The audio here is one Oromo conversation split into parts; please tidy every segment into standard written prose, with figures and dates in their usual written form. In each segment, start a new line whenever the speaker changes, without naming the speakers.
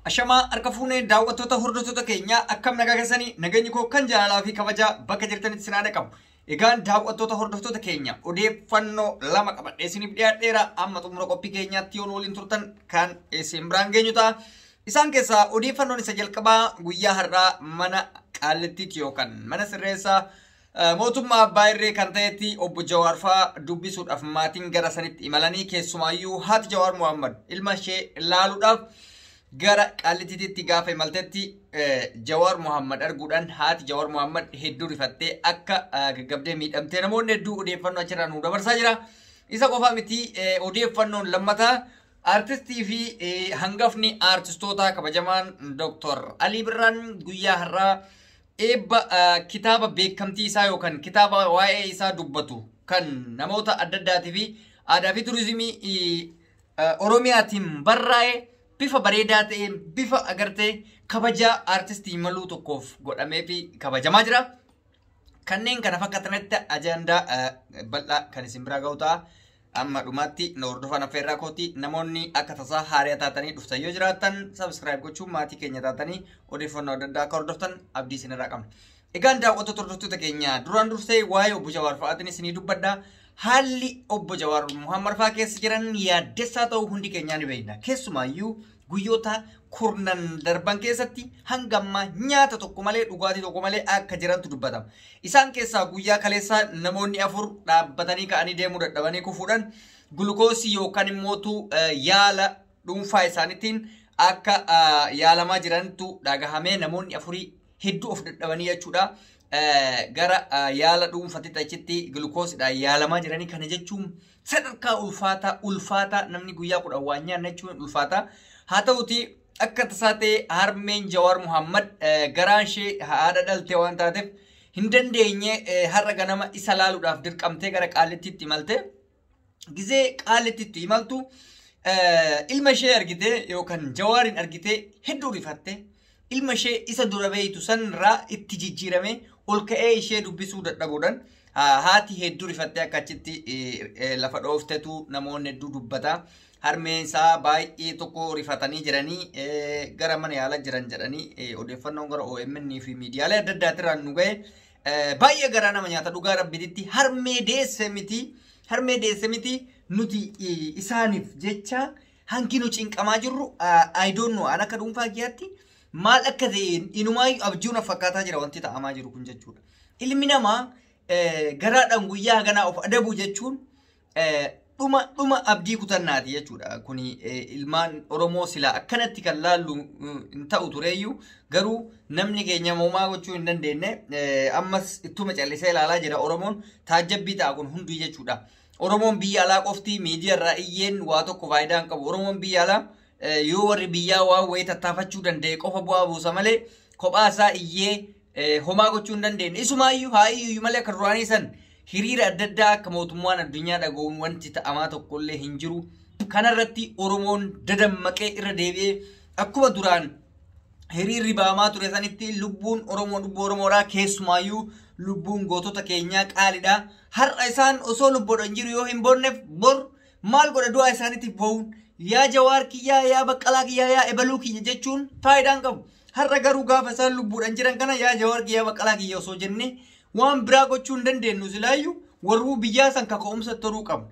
Ashamaa harka fuunee daawwattoota hordoftoota keenya akkam nagaa keessanii nageenyi koo kan jaalalaa fi kabajaa bakka jirtanitti sinaadha qabu. Egaan daawwattoota hordoftoota keenya odeeffannoo lama qabadhee isiniif dhiyaadheera amma xumura qophii keenyaatti yoon waliin turtan kan isin biraan geenyu ta'a. Isaan keessaa odeeffannoon isa jalqabaa guyyaa har'aa mana Qaallittiitti yookaan mana sirreessaa mootummaa abbaa irree kan ta'etti obbo Jawaar fa'aa dubbisuudhaaf maatiin gara sanitti imalanii keessumaayyuu haati Jawaar Mohammad ilma ishee ilaaluudhaaf gara Qaallittiitti gaafa imaltetti Jawaar Mohammad arguudhaan haati Jawaar Mohammad hedduu rifattee akka gaggabdee miidhamtee namoonni hedduu odeeffannoo achirraa nu dabarsaa jira. Isa qofa miti odeeffannoon lammataa artistii fi hangafni artistoota kabajamaan Dr. Alii Birraan guyyaa har'aa eebba kitaaba beekamtii isaa yookaan kitaaba waa'ee isaa dubbatu kan namoota adda addaatii fi aadaa fi turizimii Oromiyaatiin barraa'e bifa bareedaa ta'een bifa agartee kabajaa artistii maluu tokkoof godhamee fi kabajamaa jira. Kanneen kana fakkaatanitti ajandaa bal'aa kan isin biraa ga'u ta'a. Amma dhumaatti na hordofan affeerraa kooti namoonni akka tasaa haariyaa taatanii dhuftan yoo jiraatan subscribe gochuun maatii keenya taatanii odeeffannoo adda addaa akka hordoftan abdii isinirraa qabna. Egaan daawwattoota hordoftoota keenya duraan dursee waa'ee obbo Jawaar fa'aatiin isinii dubbadha. Haalli obbo Jawaar Mohammad fa'aa keessa jiran yaaddessaa ta'uu hundi keenyaa ni beekna. Keessumaayyuu guyyoota kurnan darban keessatti hanga ammaa nyaata tokko malee dhugaatii tokko malee akka jirantu dubbatama. Isaan keessaa guyyaa kaleessaa namoonni 4 dhaabbatanii ka'anii deemuu dadhabanii kufuudhaan gulukoosii yookaan immoo yaala dhuunfaa isaaniitiin akka yaalamaa jirantu dhagahamee namoonni 4 hedduu of dadhabanii jechuudha. Gara yaala dhuunfaatti achitti gulukoosiidhaan yaalamaa jiranii kana jechuun sadarkaa ulfaataa namni guyyaa 10 waan nyaanna jechuun ulfaataa. Haa ta'uti akka tasaa ta'e harmeen Jawaar Mohammad garaan ishee haadha dhalte waan taateef hin dandeenye har'a ganama isa laaluudhaaf dirqamtee gara Qaallittiitti imalte. Gizee Qaallittiitti imaltu ilma ishee argitee yookaan Jawaarin argitee hedduu rifatte. Ilma ishee isa dura beeytu sanirraa itti jijjiirame ol ka'ee ishee dubbisuu dadhabuudhaan haati hedduu rifattee akka achitti lafa dhooftetu namoonni hedduu dubbata. Harmeen isaa baay'ee tokko rifatanii jiranii gara mana yaalaa jiran jedhanii odeeffannoon gara OMN fi miidiyaalee adda addaatirraan nu ga'e baay'ee garaa nama nyaata dhugaa rabbiitti harmee deesse miti nuti isaaniif jecha hangi nu cinqamaa jirru I don't know an akka dhuunfaa kiyyaatti maal akka ta'e inumaa abjuun fakkaataa jira wanti ta'amaa jiru kun jechuudha. Ilmi namaa garaadhaan guyyaa ganaa of adabu jechuun dhuma abdii kutannaati jechuudha. Kuni ilmaan Oromoo silaa akkanatti kan laallu hin ta'u tureeyyuu garuu namni keenya moomaa gochuu hin dandeenye ammas ittuma callisee ilaalaa jira. Oromoon taajjabbii ta'a kun hunduu jechuudha. Oromoon biyya alaa qofti miidiyaa irraa iyyeen waa tokko faayidaa hin qabu. Oromoon biyya alaa yoo warri biyyaa waa wayii tattaafachuu danda'e qofa bu'aa buusa malee kophaa isaa iyyee homaa gochuu hin dandeenye. Isumaayyuu haa iyyuu malee akka duraanii san hiriira adda addaa akka mootummaan addunyaa dhaga'uun wanti ta'amaa tokkollee hin jiru. Kanarratti Oromoon dadammaqee irra deebi'ee akkuma duraan hiriirri ba'amaa ture sanitti lubbuun Oromoo lubbuu Oromoodhaa keessumaayyuu lubbuun gootota keenyaa qaalidha. Har'a isaan osoo lubboodhaan jiru yoo hin boonneef bor maal godha du'aa isaaniitiif bo'uun yaa Jawaar kiyyaa yaa Baqqalaa kiyyaa yaa Ebaluu kiyya jechuun faayidaan qabu. Har'a garuu gaafa isaan lubbuudhaan jiran kana yaa Jawaar kiyyaa Baqqalaa kiyya osoo jenne waan biraa gochuu hin dandeenyu silaayyuu warruu biyyaa san kaka'umsa toruu qabu.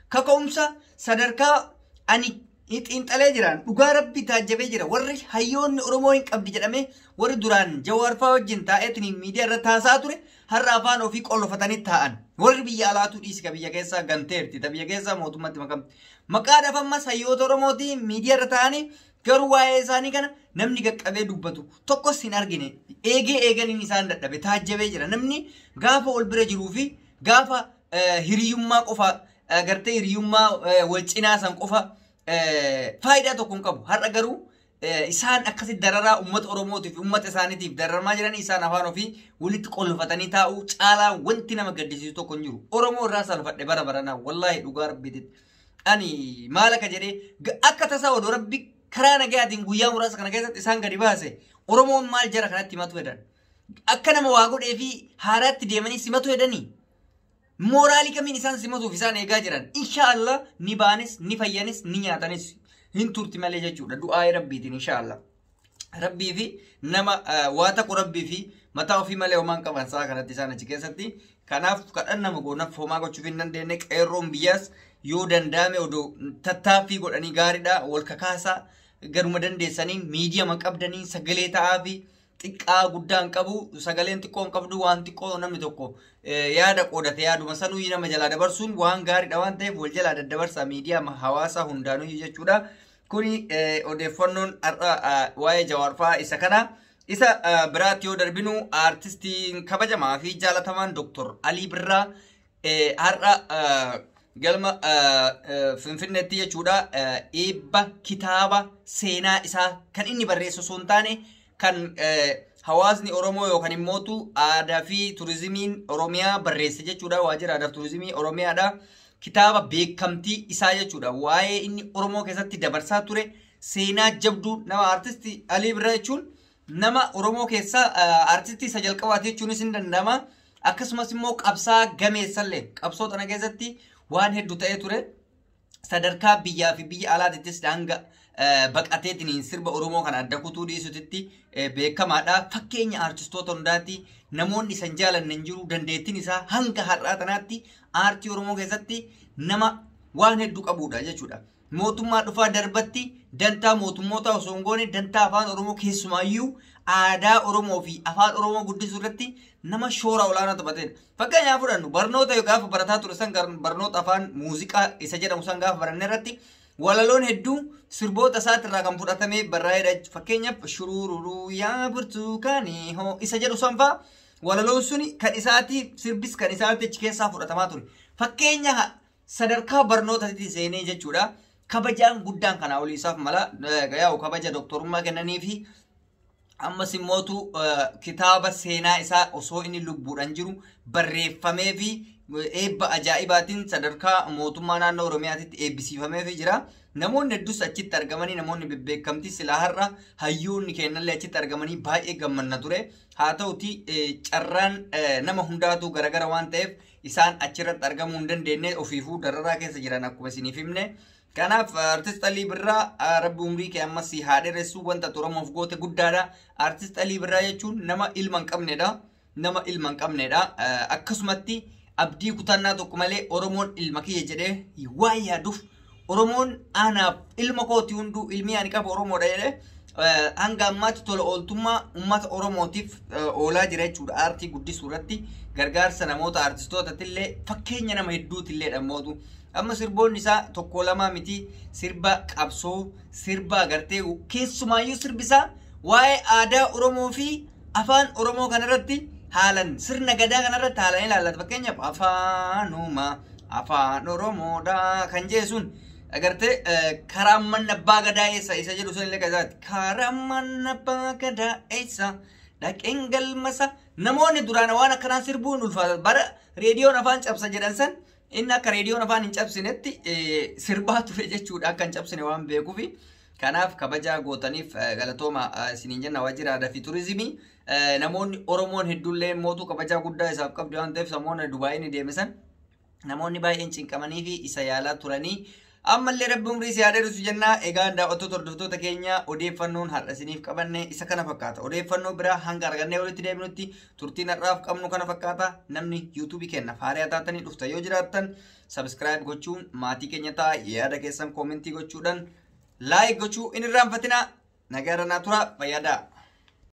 Kaka'umsa sadarkaa ani xiinxalee jiran dhugaa rabbi taajjabee jira. Warri hayyoonni Oromoo hin qabdi jedhamee warri duraan Jawaar fa'aa wajjin taa'eetiin miidiyaa irra taasaa ture har'a afaan ofii qollofatanii taa'an. Warri biyya alaatu dhiisika biyya keessaa ganteerti. Ta biyya keessaa mootummaatti makamti. Maqaadhaaf ammas hayyoota Oromooti miidiyaa irra taa'anii garuu waa'ee isaanii kana namni qaqqabee dubbatu tokkos hin argine. Eeganiin isaan dadhabe taajjabee jira. Namni gaafa ol bira jiruu fi gaafa hiriyyummaa qofa agartee hiriyyummaa wal cinaa san qofa faayidaa tokko hin qabu. Har'a garuu isaan akkasitti dararaa uummata Oromootiif uummata isaaniitiif dararamaa jiran isaan afaan ofii walitti qollofatanii taa'uu caalaa wanti nama gaddisiisu tokko hin jiru. Oromoo irraa salphadhe bara baranaa wallaahi dhugaa rabbiitti. Ani maal akka jedhee akka tasaa odoo rabbi karaa nagayaatiin guyyaa muraasa kana keessatti isaan gadi baase Oromoon maal jara kanatti himatu jedhan. Akka nama waa godhee fi haaraatti deemanii simatu jedhanii. Mooraalii kamiin isaan simatuuf isaan eegaa jiran. Inshaallah ni baanis ni fayyanis ni nyaatanis hin turti malee jechuudha du'aa rabbiitiin inshallah rabbii fi nama waa taqu rabbii fi mataa ofii malee homaan qaban saa kanatti isaan achi keessatti kanaaf kadhannama goonaaf homaa gochuuf hin dandeenye qeerroon biyyaas yoo danda'ame odoo tattaaffii godhanii gaariidha wal kakaasaa garuma dandeessaniin miidiyaa qabdanii sagalee ta'aa fi xiqqaa guddaan qabu sagaleen xiqqoon qabdu waan xiqqoo namni tokko yaada qoodate yaaduma sanuu nama jalaa dabarsuun waan gaariidha waan ta'eef wal jalaa daddabarsaa miidiyaa hawaasaa hundaanuu jechuudha kuni odeeffannoon waa'ee Jawaar isa kana isa biraatti yoo darbinu aartistiin kabajamaa fi jaalatamaan Dr. Alii Birraa har'a galma Finfinneetti jechuudha eebba kitaaba seenaa isaa kan inni barreessu osoo hin taane kan hawaasni Oromoo yookaan immootu aadaa fi turizimiin Oromiyaa barreesse jechuudha waajjira aadaa fi turizimii Oromiyaadha kitaaba beekamtii isaa jechuudha waa'ee inni Oromoo keessatti dabarsaa ture seenaa jabduu nama aartistii Alii Birraa jechuun nama Oromoo keessa aartistii isa jalqabaati jechuunis hin danda'ama akkasumas immoo qabsaa gameessallee qabsoo tana keessatti waan hedduu ta'ee ture sadarkaa biyyaa fi biyya alaattis daanga baqateetiin sirba Oromoo kana adda kutuu dhiisutti beekamaadha fakkeenya aartistoota hundaatti namoonni isan jaalanne hin jiru dandeettiin isaa hanga har'aa tanaatti aartii Oromoo keessatti nama waan hedduu qabudha jechuudha mootummaa dhufaa darbatti dantaa mootummoota osoo hin goone dantaa afaan Oromoo keessumaayyuu aadaa Oromoo fi afaan Oromoo guddisuu irratti nama shoora olaanaa taphateedha. Fakkeenyaaf fudhannu barnoota yoo gaafa barataa ture san barnoota afaan muuziqaa isa jedhamu san gaafa baranne irratti walaloon hedduu sirboota isaatirraa kan fudhatamee barraa'edha. Fakkeenyaaf shururuu yaa burtukaanii hoo isa jedhu san fa'aa walaloon suni kan isaati sirbis kan isaati achi keessaa fudhatamaa ture. Fakkeenya sadarkaa barnootaatti seenee jechuudha. Kabajaan guddaan kana olii isaaf mala yaa'u kabaja doktorummaa kennanii fi ammas immootu kitaaba seenaa isaa osoo inni lubbuudhaan jiru barreeffamee fi eebba ajaa'ibaatiin sadarkaa mootummaa naannoo Oromiyaatti eebbisiifamee jira. Namoonni hedduus achitti argamanii namoonni bebbeekamtii silaa har'a hayyoonni kennallee achitti argamanii baay'ee gammanna ture. Haa ta'uti carraan nama hundaatu garagara waan ta'eef isaan achirratti argamuu hin dandeenye ofiifuu dararaa keessa jiran akkuma isiniif himne. Kanaaf artist Alii Birraa rabbi umrii kee ammas haa dheeressu wanta Oromoof goote guddaadha. Artist Alii Birraa jechuun nama ilma hin qabnedha. Nama ilma hin qabnedha. Akkasumatti abdii kutannaa tokko malee Oromoon ilma kiyya jedhee waa yaaduuf Oromoon anaaf ilma kooti hunduu ilmi ani qabu Oromoodha jedhee hanga ammaatti tola ooltummaa uummata Oromootiif oolaa jira jechuudha. Aartii guddisuu irratti gargaarsa namoota aartistootatillee fakkeenya nama hedduutillee dhammootu. Amma sirboonni isaa tokko lama miti sirba qabsoo sirba agartee keessumaayyuu sirbisaa waa'ee aadaa Oromoo fi afaan Oromoo kanarratti haalan sirna gadaa kanarratti haalan ilaallata fakkeenyaaf afaan Oromoodha kan jeesuun agartee karamman abbaa gadaa eessa isa jedhu sun illee keessatti karamman abbaa gadaa eessa dhaqeen galmasa namoonni duraan waan akkanaa sirbuun ulfaata bara reediyoon afaan cabsa jedhan san inni akka reediyoon afaan hin cabsinetti sirbaa ture jechuudha akka hin cabsine waan beekuufi kanaaf kabajaa gootaniif galatooma isiniin jenna waajjira aadaa fi turizimii namoonni Oromoon hedduullee mootuu kabajaa guddaa isaaf qabdu waan ta'eef samoonni Dubaayii ni deemisan namoonni baay'een cinqamanii fi isa yaalaa turanii ammallee rabbi umrii si haa dheeressu jennaa egaa daawwattoota hordoftoota keenya odeeffannoon har'a isiniif qabanne isa kana fakkaata odeeffannoo biraa hanga argannee walitti deebinutti turtiin har'aaf qabnu kana fakkaata namni yuutuubii kenna faariyaa taatanii dhufta yoo jiraattan sabskiraayib gochuun maatii keenya ta'a yaada keessan koomentii gochuudhaan laayik gochuu hin irraanfatinaa nagaa irra naa tura fayyadaa